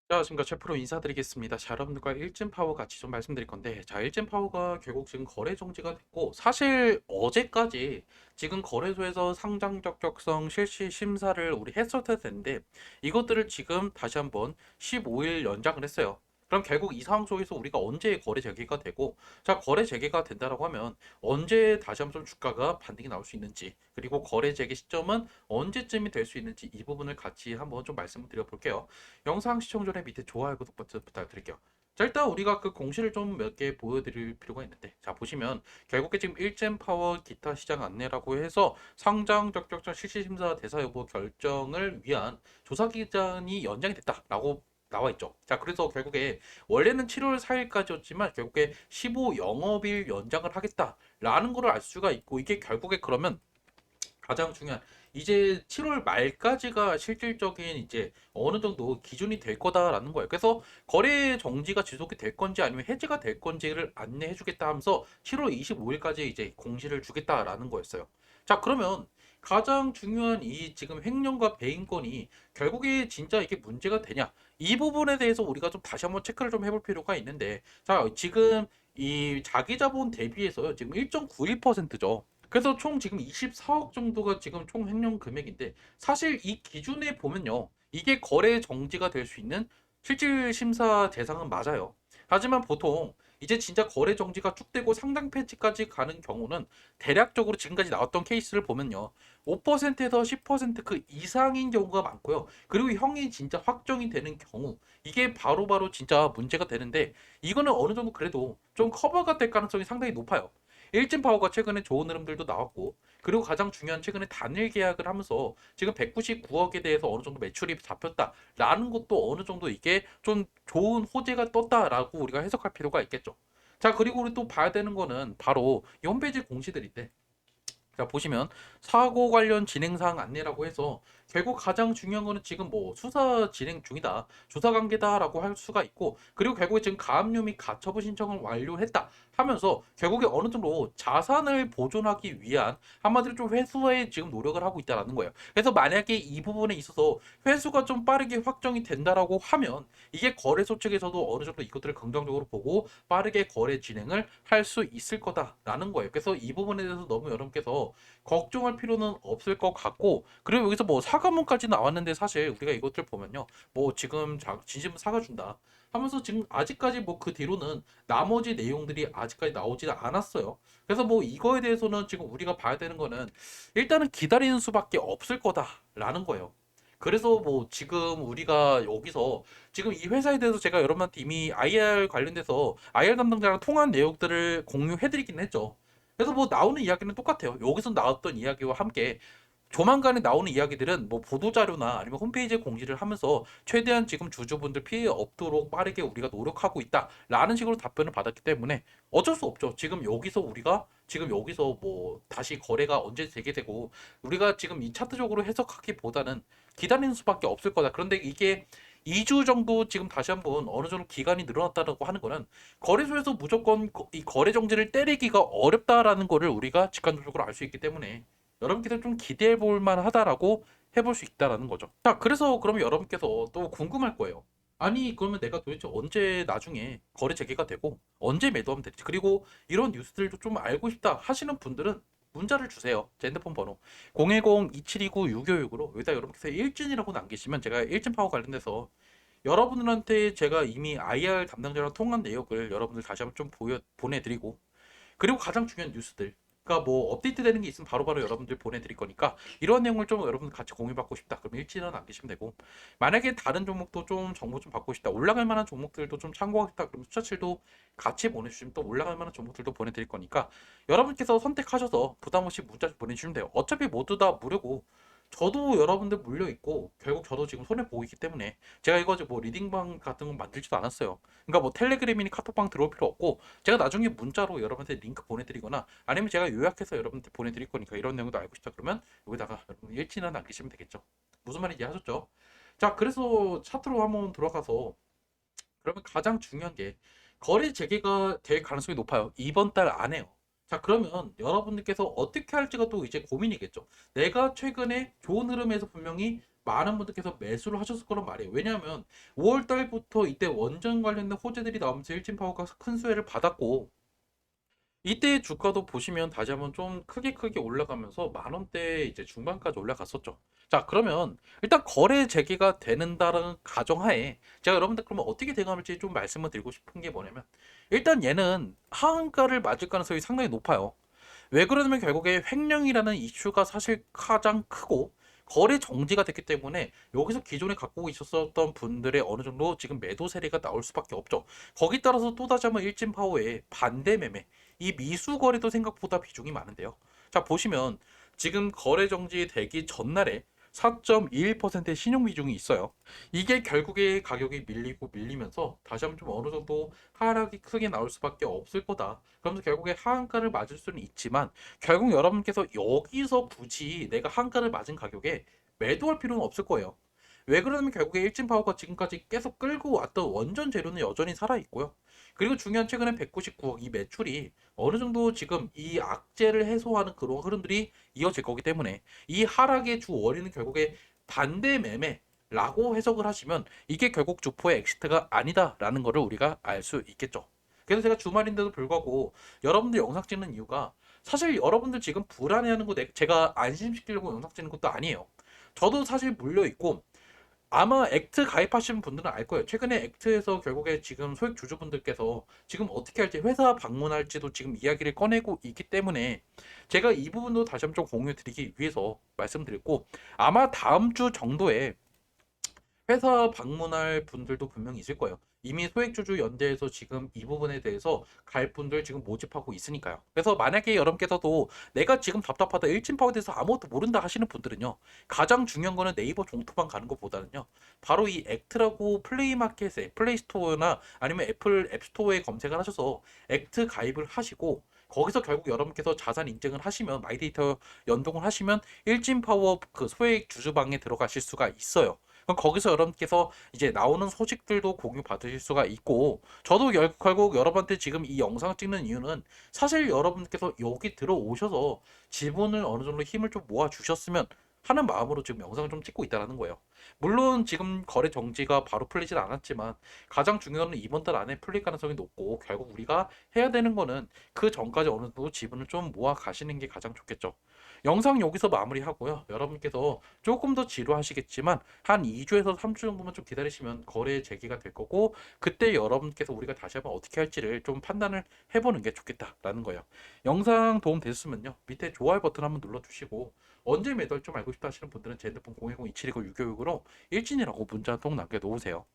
안녕하십니까. 최프로 인사드리겠습니다. 자, 여러분들과 일진 파워 같이 좀 말씀드릴 건데, 자, 일진 파워가 결국 지금 거래 정지가 됐고, 사실 어제까지 지금 거래소에서 상장 적격성 실시 심사를 우리 했었을 텐데, 이것들을 지금 다시 한번 15일 연장을 했어요. 그럼 결국 이 상황 속에서 우리가 언제 거래 재개가 되고, 자, 거래 재개가 된다라고 하면 언제 다시 한번 좀 주가가 반등이 나올 수 있는지, 그리고 거래 재개 시점은 언제쯤이 될 수 있는지 이 부분을 같이 한번 좀 말씀을 드려볼게요. 영상 시청 전에 밑에 좋아요, 구독 버튼 부탁드릴게요. 자, 일단 우리가 그 공시를 좀 몇 개 보여드릴 필요가 있는데, 자, 보시면 결국에 지금 일젠 파워 기타 시장 안내라고 해서 상장 적격전 실시 심사 대사 여부 결정을 위한 조사 기간이 연장이 됐다라고 나와 있죠. 자, 그래서 결국에 원래는 7월 4일까지였지만 결국에 15 영업일 연장을 하겠다라는 거를 알 수가 있고, 이게 결국에 그러면 가장 중요한 이제 7월 말까지가 실질적인 이제 어느 정도 기준이 될 거다라는 거예요. 그래서 거래 정지가 지속이 될 건지 아니면 해지가 될 건지를 안내해 주겠다 하면서 7월 25일까지 이제 공시를 주겠다라는 거였어요. 자, 그러면 가장 중요한 이 지금 횡령과 배임권이 결국에 진짜 이게 문제가 되냐? 이 부분에 대해서 우리가 좀 다시 한번 체크를 좀 해볼 필요가 있는데, 자, 지금 이 자기 자본 대비해서요, 지금 1.91%죠. 그래서 총 지금 24억 정도가 지금 총 횡령 금액인데, 사실 이 기준에 보면요, 이게 거래 정지가 될 수 있는 실질 심사 대상은 맞아요. 하지만 보통 이제 진짜 거래 정지가 쭉 되고 상당 폐지까지 가는 경우는 대략적으로 지금까지 나왔던 케이스를 보면요, 5%에서 10%그 이상인 경우가 많고요. 그리고 형이 진짜 확정이 되는 경우, 이게 바로바로 진짜 문제가 되는데, 이거는 어느 정도 그래도 좀 커버가 될 가능성이 상당히 높아요. 일진 파워가 최근에 좋은 흐름들도 나왔고, 그리고 가장 중요한 최근에 단일 계약을 하면서 지금 199억에 대해서 어느 정도 매출이 잡혔다라는 것도 어느 정도 이게 좀 좋은 호재가 떴다라고 우리가 해석할 필요가 있겠죠. 자, 그리고 우리 또 봐야 되는 거는 바로 이 홈페이지 공시들인데, 자, 보시면 사고 관련 진행사항 안내라고 해서 결국 가장 중요한 거는 지금 뭐 수사 진행 중이다, 조사 관계다라고 할 수가 있고, 그리고 결국에 지금 가압류 및 가처분 신청을 완료했다 하면서 결국에 어느 정도 자산을 보존하기 위한 한마디로 좀 회수에 지금 노력을 하고 있다라는 거예요. 그래서 만약에 이 부분에 있어서 회수가 좀 빠르게 확정이 된다라고 하면 이게 거래소 측에서도 어느 정도 이것들을 긍정적으로 보고 빠르게 거래 진행을 할 수 있을 거다라는 거예요. 그래서 이 부분에 대해서 너무 여러분께서 걱정할 필요는 없을 것 같고, 그리고 여기서 뭐 사과문까지 나왔는데 사실 우리가 이것들 보면요, 뭐 지금 진심은 사과준다 하면서 지금 아직까지 뭐 그 뒤로는 나머지 내용들이 아직까지 나오지 않았어요. 그래서 뭐 이거에 대해서는 지금 우리가 봐야 되는 거는 일단은 기다리는 수밖에 없을 거다라는 거예요. 그래서 뭐 지금 우리가 여기서 지금 이 회사에 대해서 제가 여러분한테 이미 IR 관련돼서 IR 담당자랑 통한 내용들을 공유해드리긴 했죠. 그래서 뭐 나오는 이야기는 똑같아요. 여기서 나왔던 이야기와 함께 조만간에 나오는 이야기들은 뭐 보도자료나 아니면 홈페이지에 공지를 하면서 최대한 지금 주주분들 피해 없도록 빠르게 우리가 노력하고 있다라는 식으로 답변을 받았기 때문에 어쩔 수 없죠. 지금 여기서 우리가 지금 여기서 뭐 다시 거래가 언제 재개되고 우리가 지금 이 차트적으로 해석하기보다는 기다리는 수밖에 없을 거다. 그런데 이게 2주 정도 지금 다시 한번 어느 정도 기간이 늘어났다고 하는 거는 거래소에서 무조건 이 거래 정지를 때리기가 어렵다라는 거를 우리가 직관적으로 알 수 있기 때문에 여러분께서 좀 기대해 볼 만하다라고 해볼 수 있다라는 거죠. 자, 그래서 그러면 여러분께서 또 궁금할 거예요. 아니, 그러면 내가 도대체 언제 나중에 거래 재개가 되고 언제 매도하면 될지, 그리고 이런 뉴스들도 좀 알고 싶다 하시는 분들은 문자를 주세요. 제 핸드폰 번호 010-2729-656으로 여기다 여러분께서 일진이라고 남기시면 제가 일진 파워 관련돼서 여러분들한테 제가 이미 IR 담당자랑 통한 내역을 여러분들 다시 한번 좀 보내드리고, 그리고 가장 중요한 뉴스들, 그러니까 뭐 업데이트 되는 게 있으면 바로바로 여러분들 보내드릴 거니까 이런 내용을 좀 여러분 같이 공유받고 싶다 그럼 일진은 남기시면 되고, 만약에 다른 종목도 좀 정보 좀 받고 싶다, 올라갈 만한 종목들도 좀 참고하고 싶다 그럼 숫자칠도 같이 보내주시면 또 올라갈 만한 종목들도 보내드릴 거니까 여러분께서 선택하셔서 부담 없이 문자 보내주시면 돼요. 어차피 모두 다 무료고 저도 여러분들 물려 있고 결국 저도 지금 손해 보고 있기 때문에 제가 이거 뭐 리딩방 같은 건 만들지도 않았어요. 그러니까 뭐 텔레그램이니 카톡방 들어올 필요 없고 제가 나중에 문자로 여러분한테 링크 보내드리거나 아니면 제가 요약해서 여러분한테 보내드릴 거니까 이런 내용도 알고 싶다 그러면 여기다가 여러분 일치나 남기시면 되겠죠. 무슨 말인지 하셨죠? 자, 그래서 차트로 한번 돌아가서 그러면 가장 중요한 게 거래 재개가 될 가능성이 높아요. 이번 달 안에요. 자, 그러면 여러분들께서 어떻게 할지가 또 이제 고민이겠죠. 내가 최근에 좋은 흐름에서 분명히 많은 분들께서 매수를 하셨을 거란 말이에요. 왜냐하면 5월 달부터 이때 원전 관련된 호재들이 나오면서 일진 파워가 큰 수혜를 받았고, 이때 주가도 보시면 다시 한번 좀 크게 올라가면서 만 원대 이제 중반까지 올라갔었죠. 자, 그러면 일단 거래 재개가 되는다는 가정하에 제가 여러분들 그러면 어떻게 대응할지 좀 말씀을 드리고 싶은 게 뭐냐면, 일단 얘는 하한가를 맞을 가능성이 상당히 높아요. 왜 그러냐면 결국에 횡령이라는 이슈가 사실 가장 크고 거래 정지가 됐기 때문에 여기서 기존에 갖고 있었던 분들의 어느 정도 지금 매도 세례가 나올 수밖에 없죠. 거기 따라서 또다시 한번 일진파워의 반대 매매, 이 미수 거래도 생각보다 비중이 많은데요. 자, 보시면 지금 거래 정지 되기 전날에 4.21%의 신용 비중이 있어요. 이게 결국에 가격이 밀리고 밀리면서 다시 한번 좀 어느 정도 하락이 크게 나올 수밖에 없을 거다. 그러면서 결국에 하한가를 맞을 수는 있지만 결국 여러분께서 여기서 굳이 내가 한가를 맞은 가격에 매도할 필요는 없을 거예요. 왜 그러냐면 결국에 일진파워가 지금까지 계속 끌고 왔던 원전 재료는 여전히 살아있고요. 그리고 중요한 최근에 199억 이 매출이 어느 정도 지금 이 악재를 해소하는 그런 흐름들이 이어질 거기 때문에 이 하락의 주 원인은 결국에 반대 매매라고 해석을 하시면 이게 결국 주포의 엑시트가 아니다라는 것을 우리가 알 수 있겠죠. 그래서 제가 주말인데도 불구하고 여러분들 영상 찍는 이유가 사실 여러분들 지금 불안해하는 거 제가 안심시키려고 영상 찍는 것도 아니에요. 저도 사실 물려있고 아마 액트 가입하신 분들은 알 거예요. 최근에 액트에서 결국에 지금 소액 주주분들께서 지금 어떻게 할지 회사 방문할지도 지금 이야기를 꺼내고 있기 때문에 제가 이 부분도 다시 한번 좀 공유해 드리기 위해서 말씀드렸고 아마 다음 주 정도에 회사 방문할 분들도 분명히 있을 거예요. 이미 소액주주 연대에서 지금 이 부분에 대해서 갈 분들 지금 모집하고 있으니까요. 그래서 만약에 여러분께서도 내가 지금 답답하다 일진파워에 대해서 아무것도 모른다 하시는 분들은요. 가장 중요한 거는 네이버 종토방 가는 것보다는요. 바로 이 액트라고 플레이마켓에 플레이스토어나 아니면 애플 앱스토어에 검색을 하셔서 액트 가입을 하시고 거기서 결국 여러분께서 자산 인증을 하시면 마이데이터 연동을 하시면 일진파워 그 소액 주주방에 들어가실 수가 있어요. 그럼 거기서 여러분께서 이제 나오는 소식들도 공유 받으실 수가 있고 저도 결국 여러분한테 지금 이 영상 찍는 이유는 사실 여러분께서 여기 들어오셔서 지분을 어느 정도 힘을 좀 모아 주셨으면 하는 마음으로 지금 영상을 좀 찍고 있다는 거예요. 물론 지금 거래 정지가 바로 풀리진 않았지만 가장 중요한 건 이번 달 안에 풀릴 가능성이 높고 결국 우리가 해야 되는 거는 그 전까지 어느 정도 지분을 좀 모아 가시는 게 가장 좋겠죠. 영상 여기서 마무리하고요. 여러분께서 조금 더 지루하시겠지만 한 2주에서 3주 정도만 좀 기다리시면 거래 재개가 될 거고 그때 여러분께서 우리가 다시 한번 어떻게 할지를 좀 판단을 해보는 게 좋겠다라는 거예요. 영상 도움 되셨으면요. 밑에 좋아요 버튼 한번 눌러주시고 언제 매도할 좀 알고 싶다 하시는 분들은 제 핸드폰 010-2729-656으로 일진이라고 문자 통 남겨놓으세요.